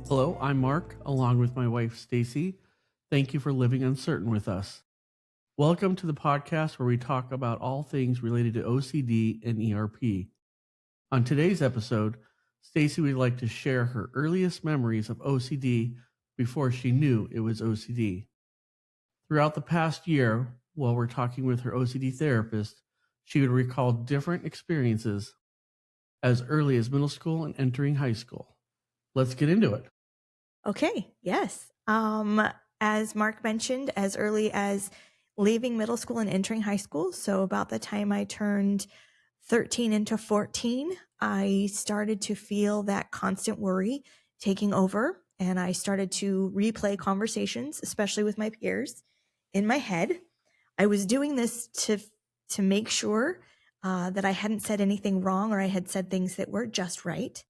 Hello, I'm Marc, along with my wife, Stacee. Thank you for living uncertain with us. Welcome to the podcast where we talk about all things related to OCD and ERP. On today's episode, Stacee would like to share her earliest memories of OCD before she knew it was OCD. Throughout the past year, while we're talking with her OCD therapist, she would recall different experiences as early as middle school and entering high school. Let's get into it. Okay, yes. As Marc mentioned, as early as leaving middle school and entering high school, so about the time I turned 13 into 14, I started to feel that constant worry taking over, and I started to replay conversations, especially with my peers, in my head. I was doing this to make sure that I hadn't said anything wrong or I had said things that were just right.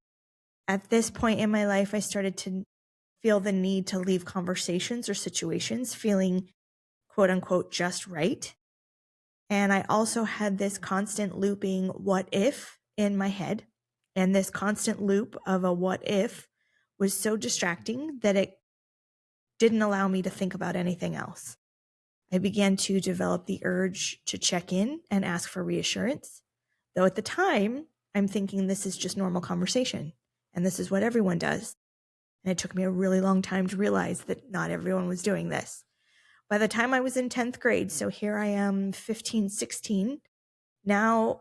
At this point in my life, I started to feel the need to leave conversations or situations feeling quote unquote just right. And I also had this constant looping what if in my head. And this constant loop of a what if was so distracting that it didn't allow me to think about anything else. I began to develop the urge to check in and ask for reassurance, though at the time I'm thinking this is just normal conversation and this is what everyone does. And it took me a really long time to realize that not everyone was doing this. By the time I was in 10th grade, so here I am 15, 16, now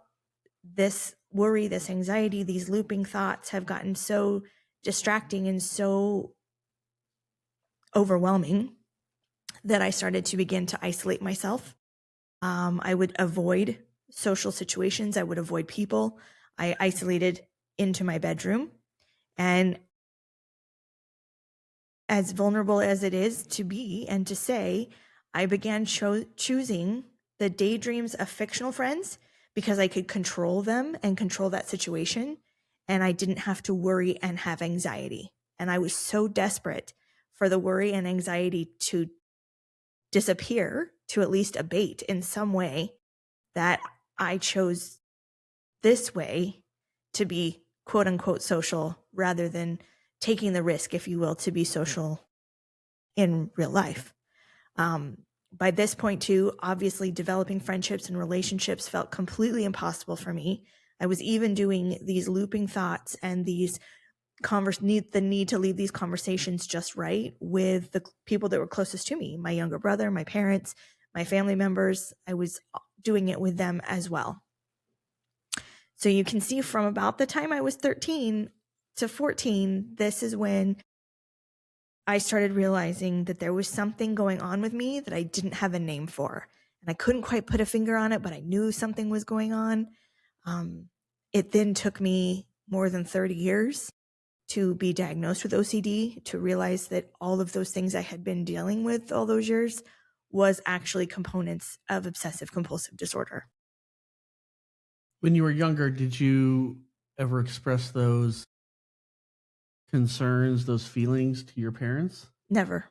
this worry, this anxiety, these looping thoughts have gotten so distracting and so overwhelming that I started to begin to isolate myself. I would avoid social situations. I would avoid people. I isolated into my bedroom. And as vulnerable as it is to be and to say, I began choosing the daydreams of fictional friends because I could control them and control that situation. And I didn't have to worry and have anxiety. And I was so desperate for the worry and anxiety to disappear, to at least abate in some way, that I chose this way to be quote unquote social rather than taking the risk, if you will, to be social in real life. By this point too, obviously developing friendships and relationships felt completely impossible for me. I was even doing these looping thoughts and these the need to leave these conversations just right with the people that were closest to me, my younger brother, my parents, my family members. I was doing it with them as well. So you can see from about the time I was 13 to 14, this is when I started realizing that there was something going on with me that I didn't have a name for. And I couldn't quite put a finger on it, but I knew something was going on. It then took me more than 30 years to be diagnosed with OCD, to realize that all of those things I had been dealing with all those years was actually components of obsessive compulsive disorder. When you were younger, did you ever express those concerns, those feelings to your parents? Never.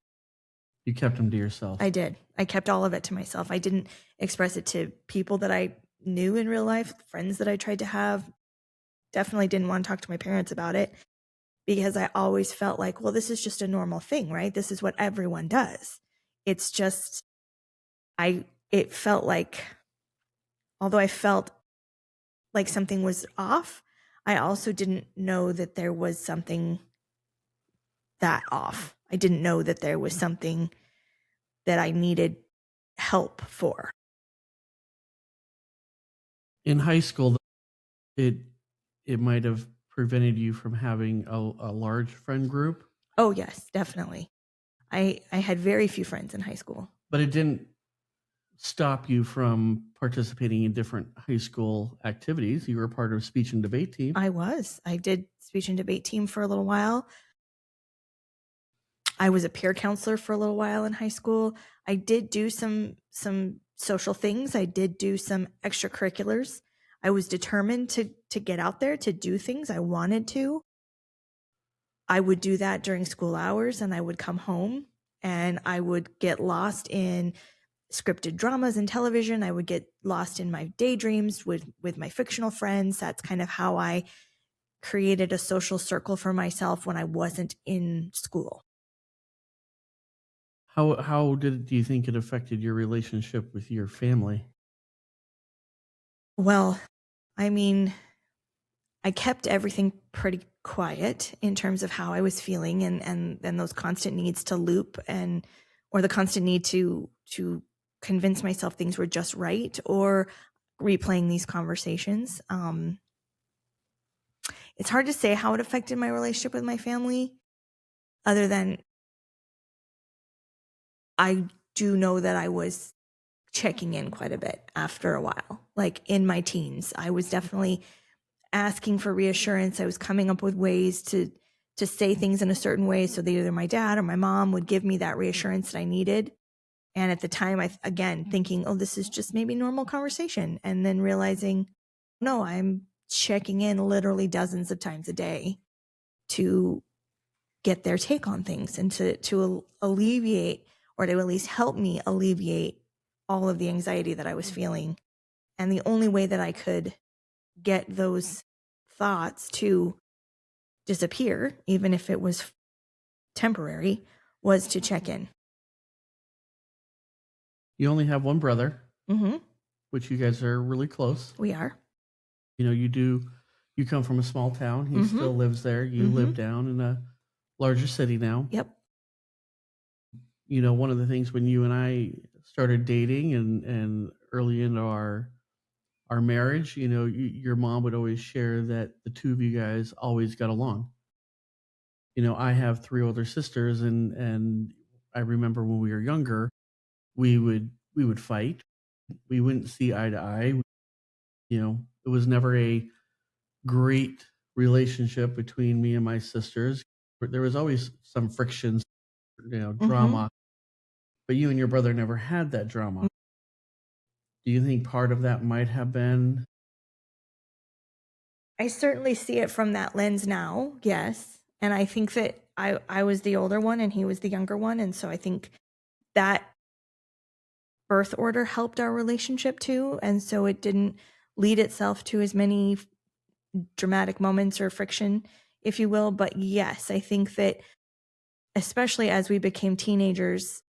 You kept them to yourself? I did. I kept all of it to myself. I didn't express it to people that I knew in real life, friends that I tried to have. Definitely didn't want to talk to my parents about it because I always felt like, well, this is just a normal thing, right? This is what everyone does. It's just, it felt like, although I felt like something was off, I also didn't know that there was something that off. I didn't know that there was something that I needed help for. In high school, it it might have prevented you from having a large friend group, Oh, yes, definitely. I had very few friends in high school. but it didn't stop you from participating in different high school activities. You were part of speech and debate team. I did speech and debate team for a little while. I was a peer counselor for a little while in high school. I did do some social things. I did do some extracurriculars. I was determined to get out there, to do things. I wanted to. I would do that during school hours, and I would come home and I would get lost in scripted dramas and television. I would get lost in my daydreams with my fictional friends. That's kind of how I created a social circle for myself when I wasn't in school. How do you think it affected your relationship with your family? Well, I mean, I kept everything pretty quiet in terms of how I was feeling, and those constant needs to loop, or the constant need to convince myself things were just right, or replaying these conversations. It's hard to say how it affected my relationship with my family, other than I do know that I was checking in quite a bit after a while. Like in my teens, I was definitely asking for reassurance. I was coming up with ways to say things in a certain way so that either my dad or my mom would give me that reassurance that I needed. And at the time, again thinking, oh, this is just maybe normal conversation, and then realizing, no, I'm checking in literally dozens of times a day to get their take on things, and to alleviate, or to at least help me alleviate all of the anxiety that I was feeling. And the only way that I could get those thoughts to disappear, even if it was temporary, was to check in. You only have one brother, Mm-hmm. which you guys are really close. We are. You know, you come from a small town. He Mm-hmm. still lives there. You Mm-hmm. live down in a larger city now. Yep. You know, one of the things when you and I started dating and early into our marriage, you know, your mom would always share that the two of you guys always got along. You know, I have 3 older sisters, and I remember when we were younger, we would fight. We wouldn't see eye to eye. You know, it was never a great relationship between me and my sisters. There was always some frictions, you know, drama, but you and your brother never had that drama. Do you think part of that might have been? I certainly see it from that lens now, yes. And I think that I was the older one and he was the younger one. And so I think that birth order helped our relationship too. And so it didn't lead itself to as many dramatic moments or friction, if you will. But yes, I think that especially as we became teenagers,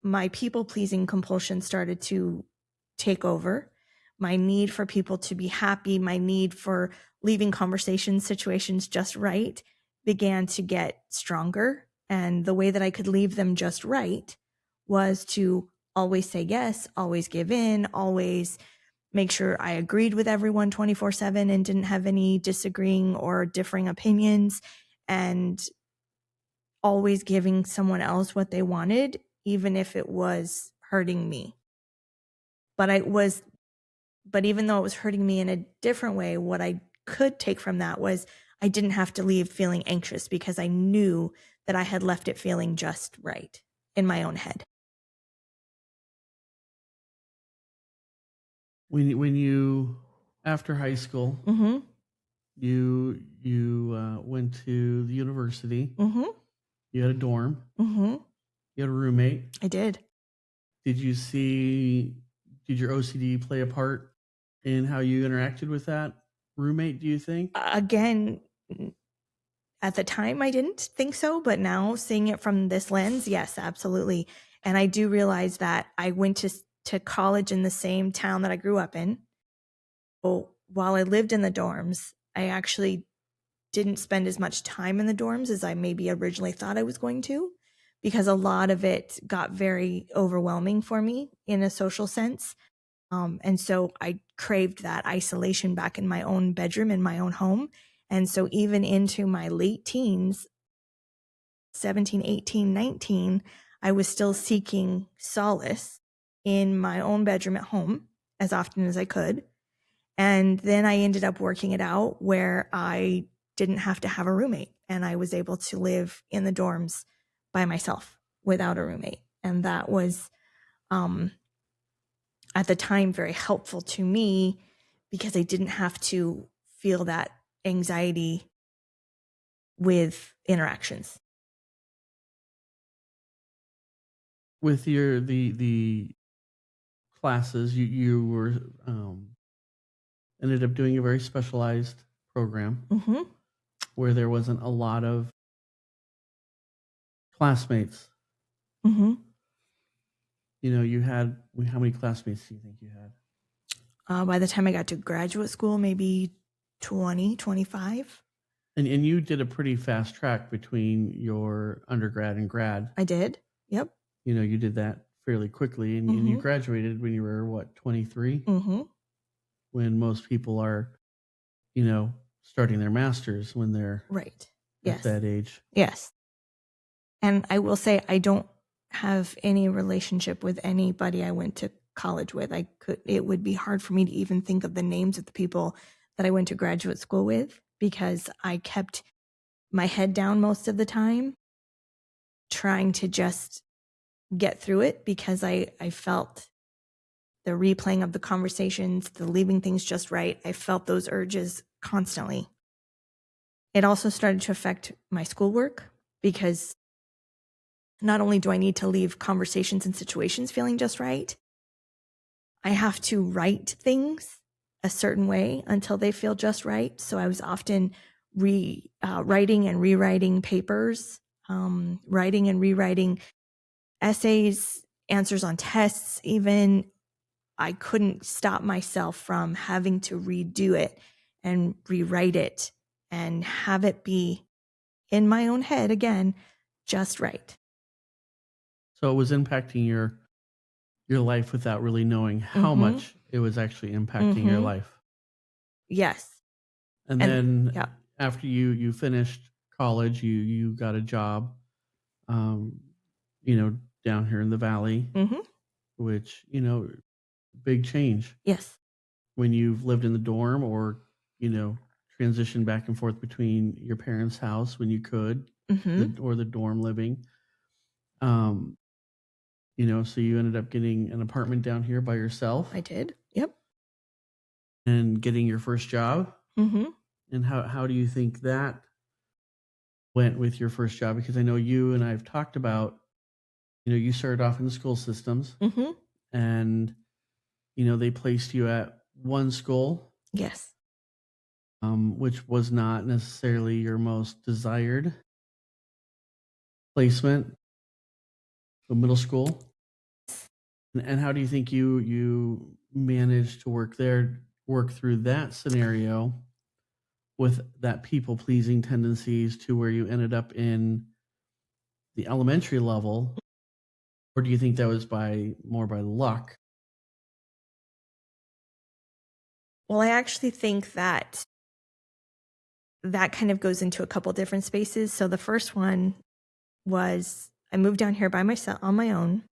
my people-pleasing compulsion started to take over. My need for people to be happy, my need for leaving conversation situations just right began to get stronger. And the way that I could leave them just right was to always say yes, always give in, always make sure I agreed with everyone 24/7 and didn't have any disagreeing or differing opinions, and always giving someone else what they wanted, even if it was hurting me. But even though it was hurting me in a different way, what I could take from that was I didn't have to leave feeling anxious, because I knew that I had left it feeling just right in my own head. When you after high school, Mm-hmm. you went to the university. Mm-hmm. You had a dorm. Mm-hmm. You had a roommate. I did. Did your OCD play a part in how you interacted with that roommate, do you think? Again, at the time, I didn't think so, but now seeing it from this lens, yes, absolutely. And I do realize that I went to college in the same town that I grew up in. Well, while I lived in the dorms, I actually didn't spend as much time in the dorms as I maybe originally thought I was going to, because a lot of it got very overwhelming for me in a social sense. And so I craved that isolation back in my own bedroom, in my own home. And so even into my late teens, 17, 18, 19, I was still seeking solace in my own bedroom at home as often as I could. And then I ended up working it out where I didn't have to have a roommate, and I was able to live in the dorms by myself without a roommate. And that was, at the time, very helpful to me because I didn't have to feel that anxiety with interactions. With the classes, you were ended up doing a very specialized program where there wasn't a lot of classmates. You know, you had, how many classmates do you think you had? By the time I got to graduate school, maybe 20, 25. And you did a pretty fast track between your undergrad and grad. I did. Yep. You know, you did that fairly quickly, and you graduated when you were, what, 23? When most people are, you know, starting their masters when they're right. At that age. Yes. And I will say I don't have any relationship with anybody I went to college with. It would be hard for me to even think of the names of the people that I went to graduate school with because I kept my head down most of the time, trying to just get through it because I felt the replaying of the conversations, the leaving things just right. I felt those urges constantly. It also started to affect my schoolwork because not only do I need to leave conversations and situations feeling just right, I have to write things a certain way until they feel just right. So I was often writing and rewriting papers, writing and rewriting essays, answers on tests, even. I couldn't stop myself from having to redo it and rewrite it and have it be in my own head again, just right. So it was impacting your life without really knowing how much it was actually impacting your life. Yes. And then after you finished college, you got a job, you know, down here in the Valley, which, you know, big change. Yes. When you've lived in the dorm or, you know, transitioned back and forth between your parents' house when you could, or the dorm living. You know, so you ended up getting an apartment down here by yourself. I did. Yep. And getting your first job. And how do you think that went with your first job? Because I know you and I've talked about, you know, you started off in the school systems, and, you know, they placed you at one school. Yes. Which was not necessarily your most desired placement, so middle school. And how do you think you managed to work through that scenario with that people-pleasing tendencies to where you ended up in the elementary level? Or do you think that was more by luck? Well, I actually think that kind of goes into a couple different spaces. So the first one was I moved down here by myself on my own,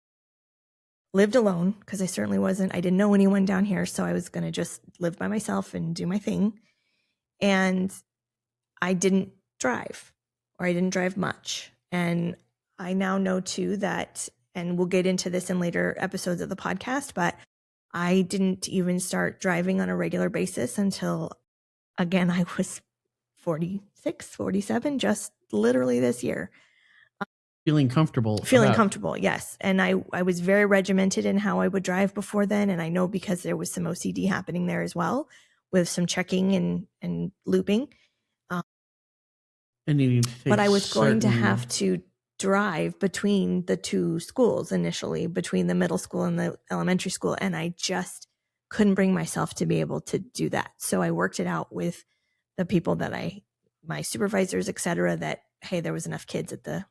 lived alone because I didn't know anyone down here. So I was going to just live by myself and do my thing. And I didn't drive, or I didn't drive much. And I now know too that, and we'll get into this in later episodes of the podcast, but I didn't even start driving on a regular basis until, again, I was 46, 47, just literally this year. Feeling comfortable. Yes. And I was very regimented in how I would drive before then. And I know because there was some OCD happening there as well, with some checking and looping. And needing to take but I was going to have to drive between the two schools initially, between the middle school and the elementary school. And I just couldn't bring myself to be able to do that. So I worked it out with the people my supervisors, et cetera, that, hey, there was enough kids at the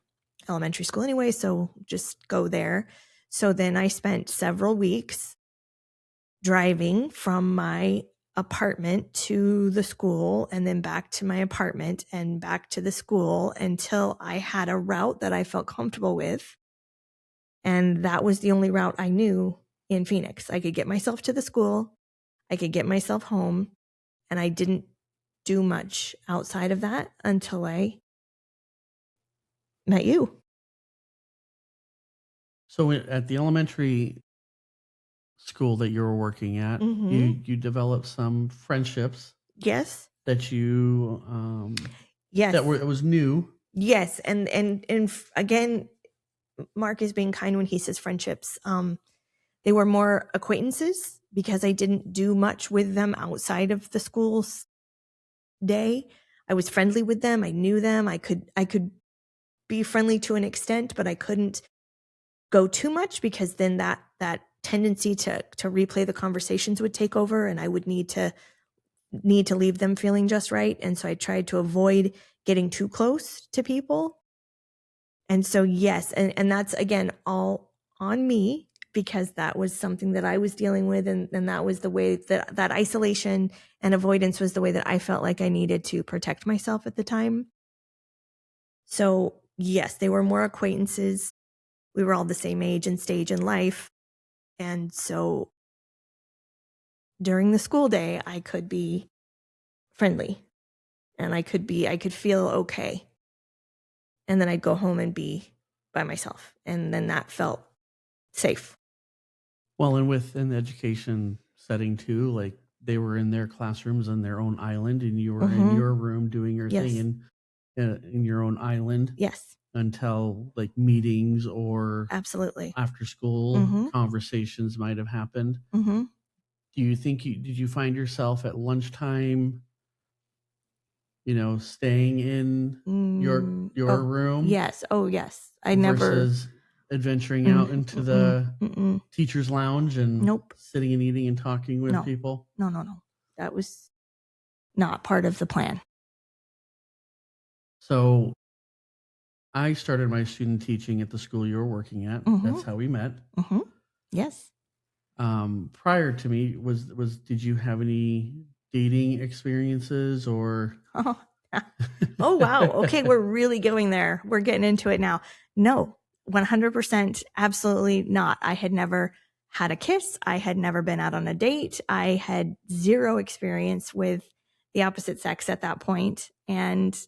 elementary school anyway, so just go there. So then I spent several weeks driving from my apartment to the school and then back to my apartment and back to the school until I had a route that I felt comfortable with. And that was the only route I knew in Phoenix. I could get myself to the school, I could get myself home, and I didn't do much outside of that until I met you. So at the elementary school that you were working at, you developed some friendships. Yes. That you yes. That it was new. Yes, and again, Marc is being kind when he says friendships. They were more acquaintances because I didn't do much with them outside of the school's day. I was friendly with them. I knew them. I could be friendly to an extent, but I couldn't go too much because then that tendency to replay the conversations would take over, and I would need to leave them feeling just right. And so I tried to avoid getting too close to people. And so, yes, and that's, again, all on me because that was something that I was dealing with. And that was the way that isolation and avoidance was the way that I felt like I needed to protect myself at the time. So, yes, they were more acquaintances. We were all the same age and stage in life. And so during the school day, I could be friendly and I could feel okay. And then I'd go home and be by myself. And then that felt safe. Well, and within the education setting too, like they were in their classrooms on their own island and you were in your room doing your thing in your own island. Yes. Until like meetings or absolutely after school conversations might have happened. Do you think did you find yourself at lunchtime, staying in your room? Yes. Oh, yes. I versus adventuring out into the teacher's lounge and sitting and eating and talking with people? No. That was not part of the plan. So I started my student teaching at the school you were working at. That's how we met. Yes. Prior to me, did you have any dating experiences or? Oh, wow. Okay, we're really going there. We're getting into it now. No, 100%, absolutely not. I had never had a kiss. I had never been out on a date. I had zero experience with the opposite sex at that point and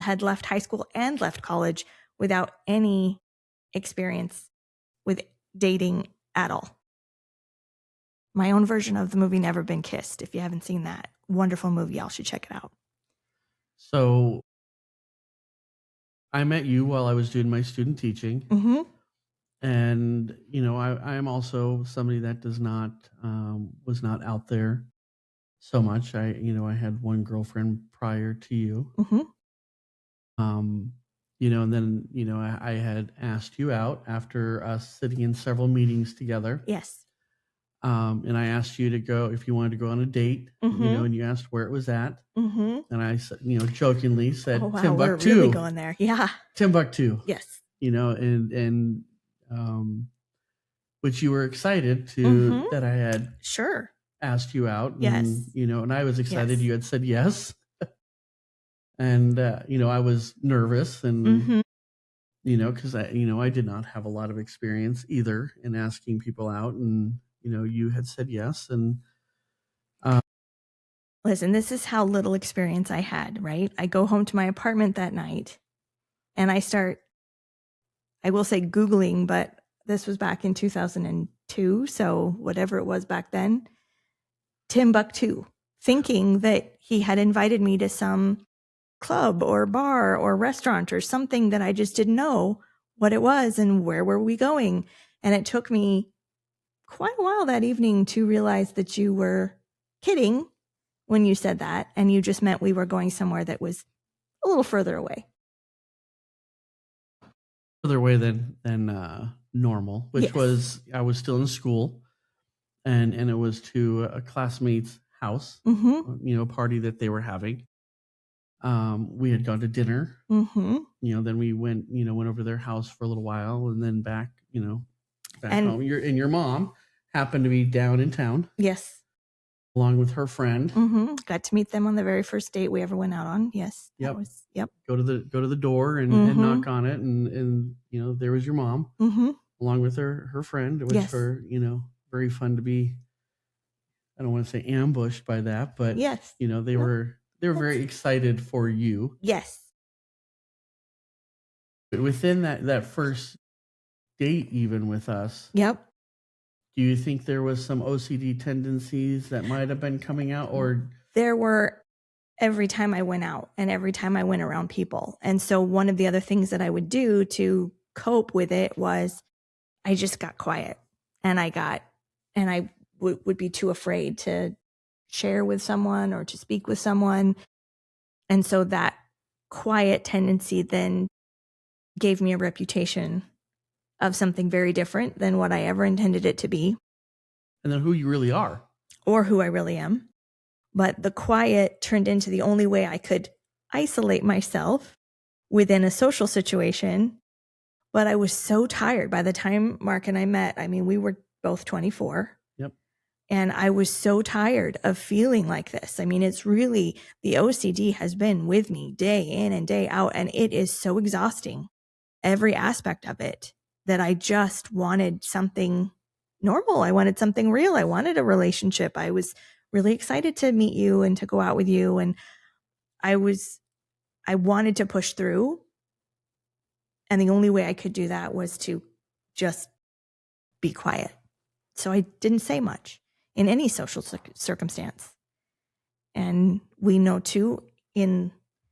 had left high school and left college without any experience with dating at all. My own version of the movie Never Been Kissed. If you haven't seen that, wonderful movie, y'all should check it out. So I met you while I was doing my student teaching. And, I am also somebody that was not out there so much. I had one girlfriend prior to you. And then, I had asked you out after us sitting in several meetings together. Yes. And I asked you to go if you wanted to go on a date, and you asked where it was at. And I said, jokingly said, oh, wow, Timbuktu. We're really going there. Yeah. Timbuktu. Yes. And which you were excited to that I had asked you out. Yes. And, and I was excited you had said yes. And, I was nervous and, because I did not have a lot of experience either in asking people out. And, you had said yes. And listen, this is how little experience I had, right? I go home to my apartment that night and I will say Googling, but this was back in 2002. So whatever it was back then, Timbuktu, thinking that he had invited me to some club or bar or restaurant or something that I just didn't know what it was and where were we going. And it took me quite a while that evening to realize that you were kidding when you said that, and you just meant we were going somewhere that was a little further away. Further away than normal, which was I was still in school, and it was to a classmate's house, a party that they were having. We had gone to dinner, then we went over to their house for a little while, and then back home. Your mom happened to be down in town Yes. along with her friend. Got to meet them on the very first date we ever went out on. Yes. Yep. That was, yep. Go to the door and knock on it, and there was your mom along with her friend, which were very fun to be. I don't want to say ambushed by that, but yes, they were very excited for you. Yes. But within that first date, even with us, Yep. do you think there was some OCD tendencies that might have been coming out, or there were every time I went out and every time I went around people? And so one of the other things that I would do to cope with it was I just got quiet, and I would be too afraid to share with someone or to speak with someone. And so that quiet tendency then gave me a reputation of something very different than what I ever intended it to be. And then who you really are. Or who I really am. But the quiet turned into the only way I could isolate myself within a social situation. But I was so tired by the time Marc and I met. I mean, we were both 24. Yep. And I was so tired of feeling like this. I mean, it's really, the OCD has been with me day in and day out, and it is so exhausting, every aspect of it, that I just wanted something normal. I wanted something real. I wanted a relationship. I was really excited to meet you and to go out with you. And I wanted to push through. And the only way I could do that was to just be quiet. So I didn't say much in any social circumstance. And we know too, and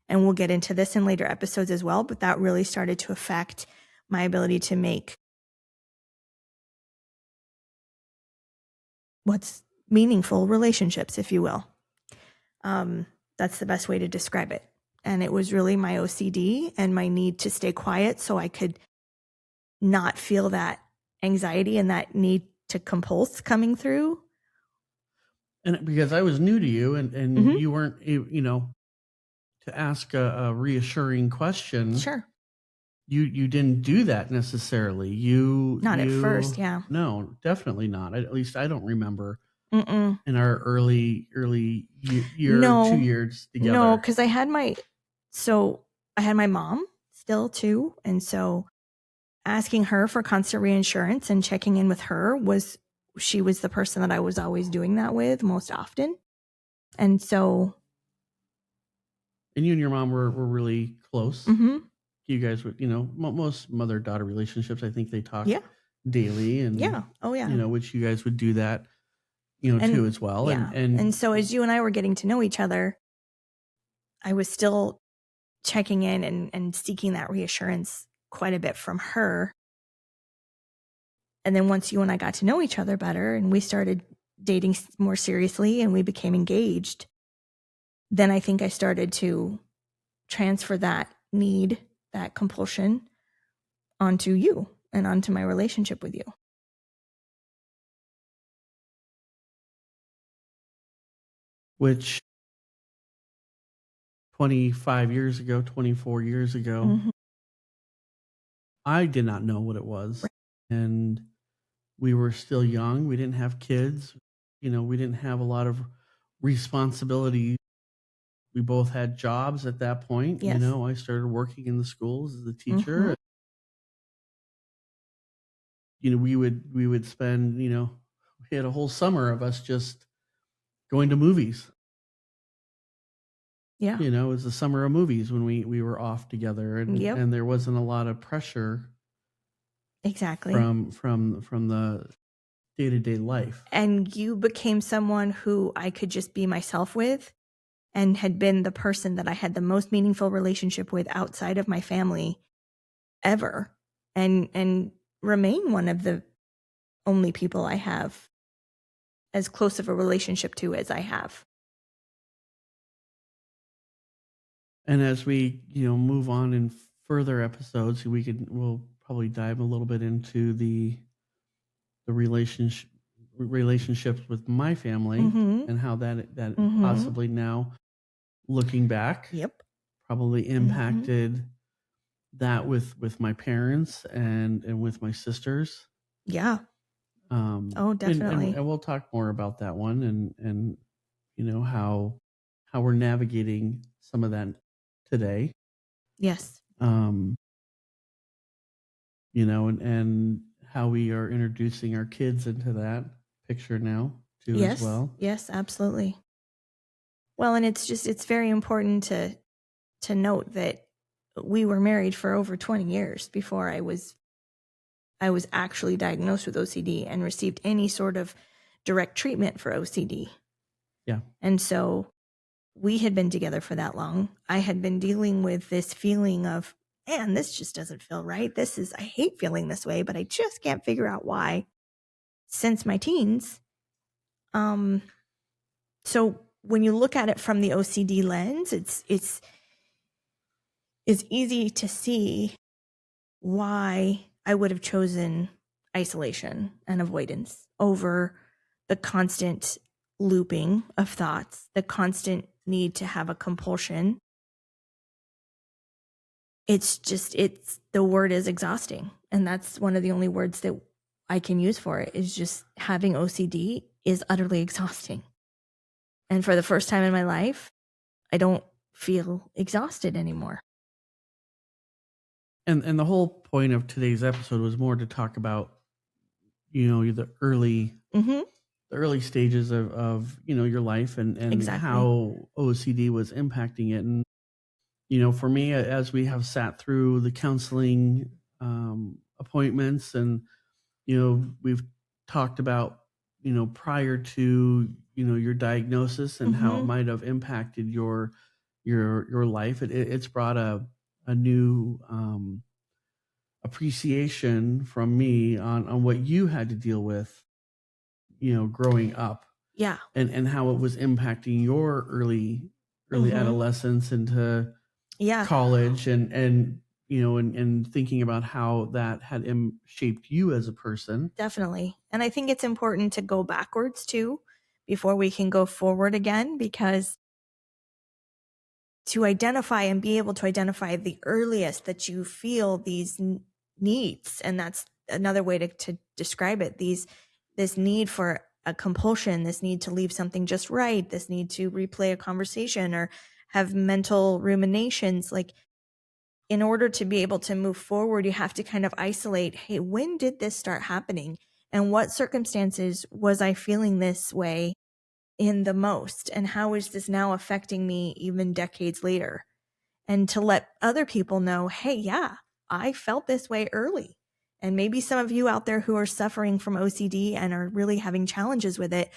we'll get into this in later episodes as well, but that really started to affect my ability to make what's meaningful relationships, if you will. That's the best way to describe it. And it was really my OCD and my need to stay quiet so I could not feel that anxiety and that need to compulse coming through. And because I was new to you and you weren't, to ask a reassuring question. Sure. You didn't do that necessarily. Not at first, yeah. No, definitely not. At least I don't remember in our early year, 2 years together. No, because I had my mom still too. And so asking her for constant reassurance and checking in with her she was the person that I was always doing that with most often. And so. And you and your mom were really close. You guys would, most mother-daughter relationships, I think they talk daily and which you guys would do that, too as well. Yeah. And so as you and I were getting to know each other, I was still checking in and seeking that reassurance quite a bit from her. And then once you and I got to know each other better and we started dating more seriously and we became engaged, then I think I started to transfer that need, that compulsion onto you and onto my relationship with you. Which 25 years ago, 24 years ago, I did not know what it was. Right. And we were still young. We didn't have kids. We didn't have a lot of responsibility. We both had jobs at that point. Yes. I started working in the schools as a teacher. We would spend, we had a whole summer of us just going to movies. Yeah. It was the summer of movies when we were off together, and there wasn't a lot of pressure. Exactly. From the day-to-day life. And you became someone who I could just be myself with, and had been the person that I had the most meaningful relationship with outside of my family ever, and remain one of the only people I have as close of a relationship to as I have. And as we, move on in further episodes, we'll probably dive a little bit into the relationships with my family and how that possibly now, looking back, probably impacted that with my parents and with my sisters. Yeah. Oh, definitely. And we'll talk more about that one and how we're navigating some of that today. Yes. And how we are introducing our kids into that picture now too as Yes. well. Yes, absolutely. Well, and it's very important to note that we were married for over 20 years before I was actually diagnosed with OCD and received any sort of direct treatment for OCD. Yeah. And so we had been together for that long. I had been dealing with this feeling of, man, this just doesn't feel right. I hate feeling this way, but I just can't figure out why since my teens. So when you look at it from the OCD lens, it's easy to see why I would have chosen isolation and avoidance over the constant looping of thoughts, the constant need to have a compulsion. The word is exhausting. And that's one of the only words that I can use for it, is just having OCD is utterly exhausting. And for the first time in my life, I don't feel exhausted anymore. And the whole point of today's episode was more to talk about, the early stages of your life and Exactly. how OCD was impacting it. And for me, as we have sat through the counseling appointments, and we've talked about prior to your diagnosis and how it might have impacted your life, it's brought a new appreciation from me on what you had to deal with growing up. Yeah. And how it was impacting your early adolescence into college, and thinking about how that had shaped you as a person. Definitely. And I think it's important to go backwards too before we can go forward again, because to identify and be able to identify the earliest that you feel these needs, and that's another way to describe it, this need for a compulsion, this need to leave something just right, this need to replay a conversation or have mental ruminations. Like, in order to be able to move forward, you have to kind of isolate, hey, when did this start happening? And what circumstances was I feeling this way in the most? And how is this now affecting me even decades later? And to let other people know, hey, yeah, I felt this way early. And maybe some of you out there who are suffering from OCD and are really having challenges with it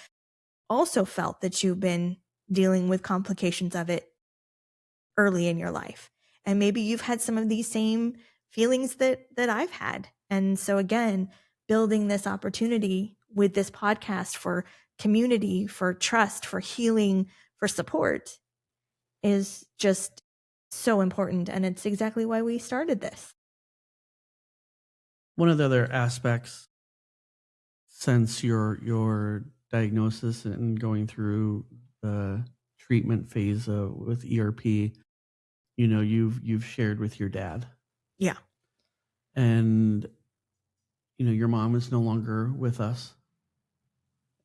also felt that you've been dealing with complications of it early in your life. And maybe you've had some of these same feelings that I've had. And so again, building this opportunity with this podcast for community, for trust, for healing, for support is just so important. And it's exactly why we started this. One of the other aspects since your diagnosis and going through the treatment phase with ERP, you've shared with your dad. Yeah. And your mom is no longer with us.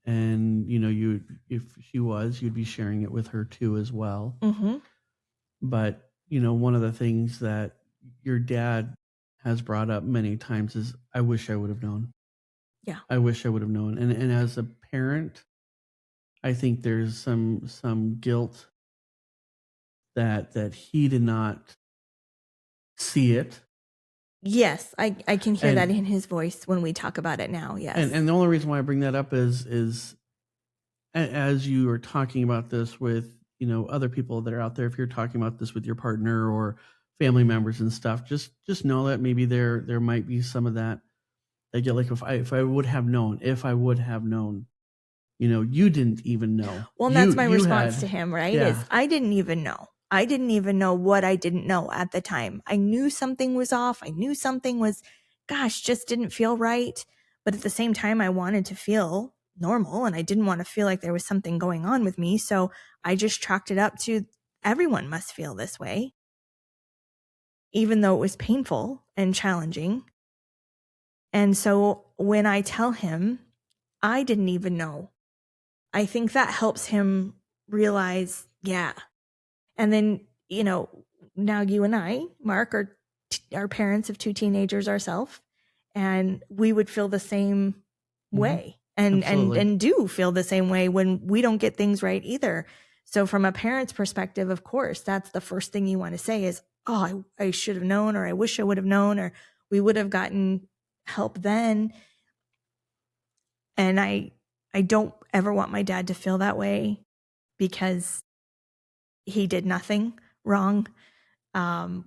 And if she was, you'd be sharing it with her too as well. But one of the things that your dad has brought up many times is, I wish I would have known. Yeah. I wish I would have known. And as a parent, I think there's some guilt that he did not see it. Yes, I can hear that in his voice when we talk about it now. Yes. And the only reason why I bring that up is as you are talking about this with other people that are out there, if you're talking about this with your partner or family members and stuff, just know that maybe there might be some of that get, like, if I would have known, you didn't even know. Well, that's my response to him, right? Yeah. Is I didn't even know. I didn't even know what I didn't know at the time. I knew something was off. I knew something was, just didn't feel right. But at the same time, I wanted to feel normal and I didn't want to feel like there was something going on with me. So I just chalked it up to everyone must feel this way, even though it was painful and challenging. And so when I tell him I didn't even know. I think that helps him realize, yeah. And then, now you and I, Mark, are parents of 2 teenagers ourselves, and we would feel the same way and do feel the same way when we don't get things right either. So from a parent's perspective, of course, that's the first thing you want to say is, oh, I should have known, or I wish I would have known, or we would have gotten help then. And I don't ever want my dad to feel that way, because he did nothing wrong.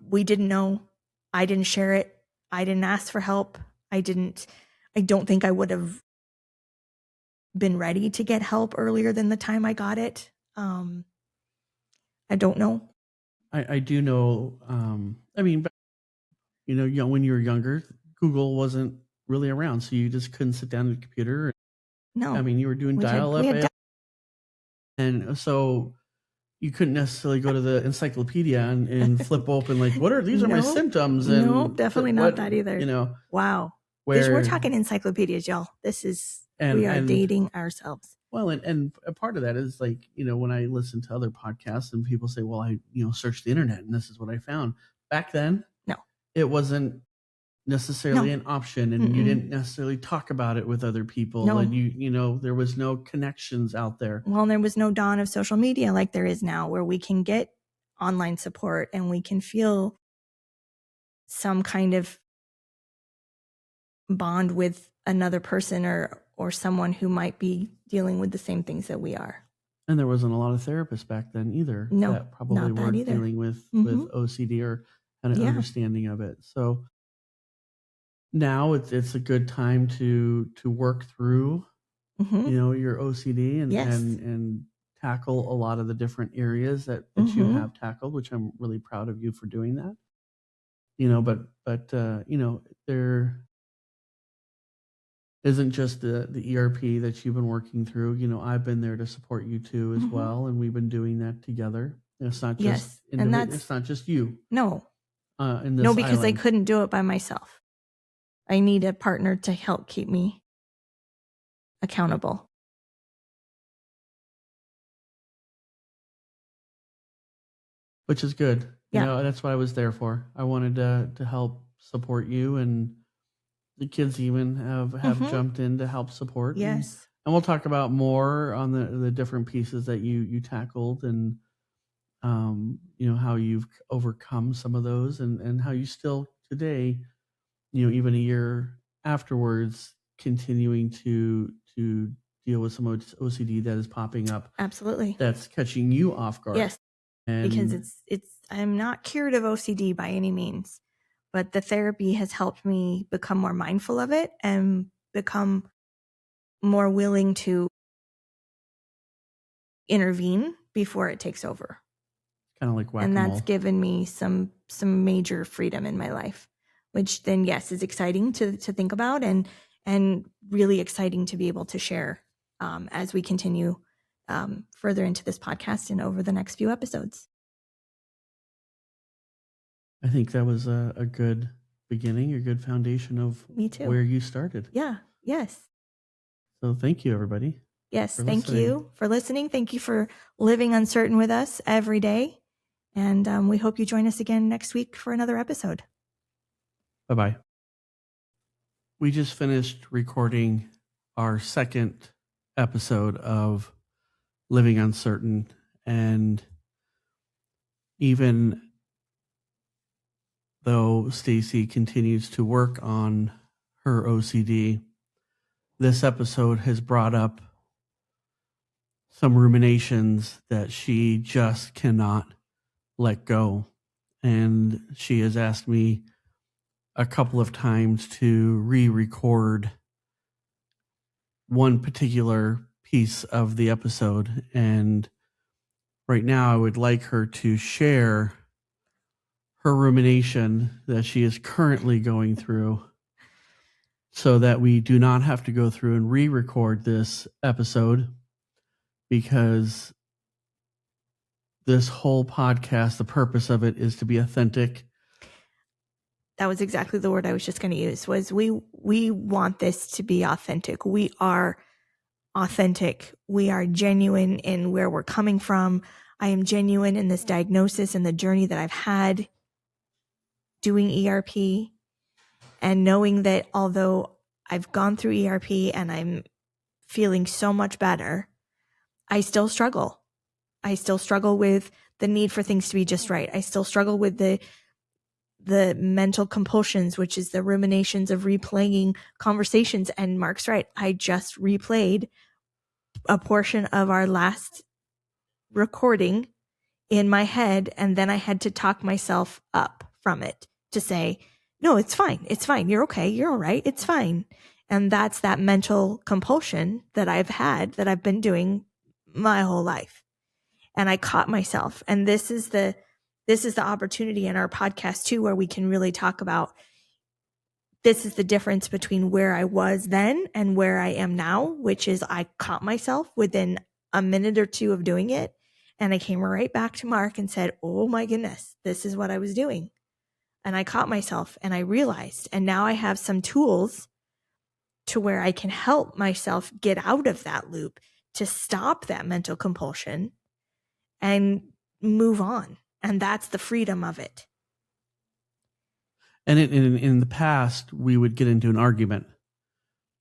We didn't know. I didn't share it. I didn't ask for help. I don't think I would have been ready to get help earlier than the time I got it. I don't know. I do know. I mean, when you were younger, Google wasn't really around, so you just couldn't sit down at the computer. No. I mean, you were doing dial-up, and so you couldn't necessarily go to the encyclopedia and flip open like, these are my symptoms. And no, definitely not that either. Wow. We're talking encyclopedias, y'all. We are dating ourselves. Well, and a part of that is like, when I listen to other podcasts and people say, well, I, searched the internet and this is what I found. Back then, no, it wasn't necessarily an option, and you didn't necessarily talk about it with other people. No. And there was no connections out there. Well, there was no dawn of social media like there is now, where we can get online support and we can feel some kind of bond with another person or someone who might be dealing with the same things that we are. And there wasn't a lot of therapists back then either. No, that probably weren't dealing with OCD or had an understanding of it. So now it's a good time to work through, your OCD and tackle a lot of the different areas that you have tackled, which I'm really proud of you for doing that. But there isn't just the ERP that you've been working through. I've been there to support you too as well, and we've been doing that together. It's not just it's not just you. No. In this because island. I couldn't do it by myself. I need a partner to help keep me accountable. Which is good. Yeah. That's what I was there for. I wanted to help support you, and the kids even have jumped in to help support. Yes. And we'll talk about more on the different pieces that you tackled, and how you've overcome some of those, and how you still today, even a year afterwards, continuing to deal with some OCD that is popping up. Absolutely. That's catching you off guard. Yes. Because I'm not cured of OCD by any means, but the therapy has helped me become more mindful of it and become more willing to intervene before it takes over. Kind of like whack-a-mole. And that's given me some major freedom in my life, which then, yes, is exciting to think about and really exciting to be able to share as we continue further into this podcast and over the next few episodes. I think that was a good beginning, a good foundation of Me too. Where you started. Yeah. Yes. So thank you, everybody. Yes. Thank you for listening. Thank you for living uncertain with us every day. And we hope you join us again next week for another episode. Bye-bye. We just finished recording our second episode of Living Uncertain, and even though Stacee continues to work on her OCD, this episode has brought up some ruminations that she just cannot let go. And she has asked me a couple of times to re-record one particular piece of the episode. And right now I would like her to share her rumination that she is currently going through, so that we do not have to go through and re-record this episode, because this whole podcast, the purpose of it is to be authentic. That was exactly the word I was just going to use, was we want this to be authentic. We are authentic. We are genuine in where we're coming from. I am genuine in this diagnosis and the journey that I've had doing ERP, and knowing that although I've gone through ERP and I'm feeling so much better, I still struggle. I still struggle with the need for things to be just right. I still struggle with the mental compulsions, which is the ruminations of replaying conversations. And Marc's right. I just replayed a portion of our last recording in my head, and then I had to talk myself up from it to say, no, it's fine. It's fine. You're okay. You're all right. It's fine. And that's that mental compulsion that I've had, that I've been doing my whole life. And I caught myself. And this is the opportunity in our podcast too, where we can really talk about, this is the difference between where I was then and where I am now, which is I caught myself within a minute or two of doing it. And I came right back to Marc and said, oh my goodness, this is what I was doing. And I caught myself and I realized, and now I have some tools to where I can help myself get out of that loop, to stop that mental compulsion and move on. And that's the freedom of it. And in the past, we would get into an argument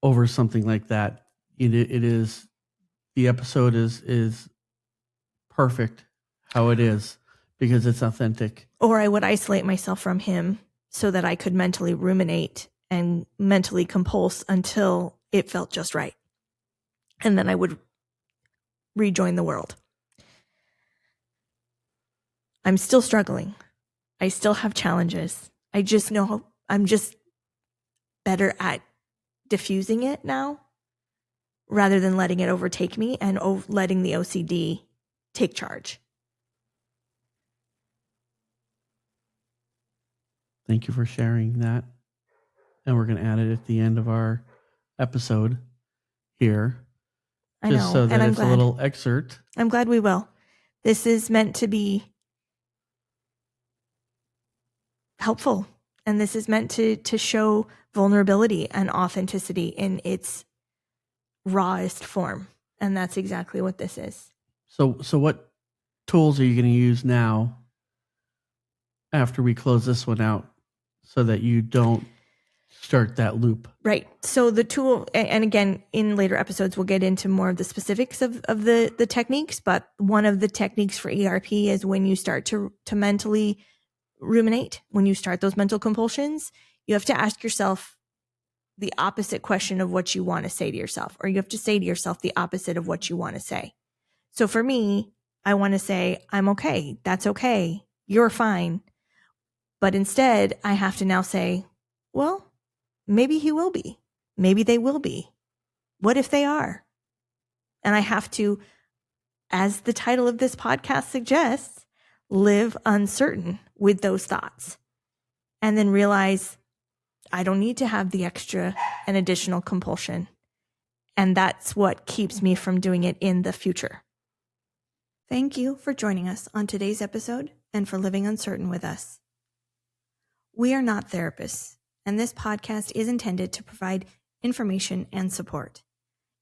over something like that. It is, the episode is perfect how it is because it's authentic. Or I would isolate myself from him so that I could mentally ruminate and mentally compulse until it felt just right. And then I would rejoin the world. I'm still struggling. I still have challenges. I just know I'm just better at diffusing it now rather than letting it overtake me and letting the OCD take charge. Thank you for sharing that. And we're going to add it at the end of our episode here. I just know, so that and I'm it's glad. A little excerpt. I'm glad we will. This is meant to be helpful. And this is meant to show vulnerability and authenticity in its rawest form. And that's exactly what this is. So what tools are you going to use now after we close this one out so that you don't start that loop? Right. So the tool, and again, in later episodes, we'll get into more of the specifics of the techniques, but one of the techniques for ERP is when you start to mentally ruminate, when you start those mental compulsions, you have to ask yourself the opposite question of what you want to say to yourself, or you have to say to yourself the opposite of what you want to say. So for me, I want to say, I'm okay. That's okay. You're fine. But instead, I have to now say, well, maybe he will be. Maybe they will be. What if they are? And I have to, as the title of this podcast suggests, live uncertain with those thoughts. And then realize I don't need to have the extra and additional compulsion. And that's what keeps me from doing it in the future. Thank you for joining us on today's episode and for living uncertain with us. We are not therapists, and this podcast is intended to provide information and support.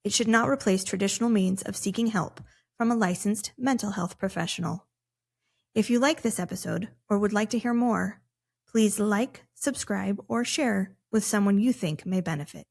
It should not replace traditional means of seeking help from a licensed mental health professional. If you like this episode or would like to hear more, please like, subscribe, or share with someone you think may benefit.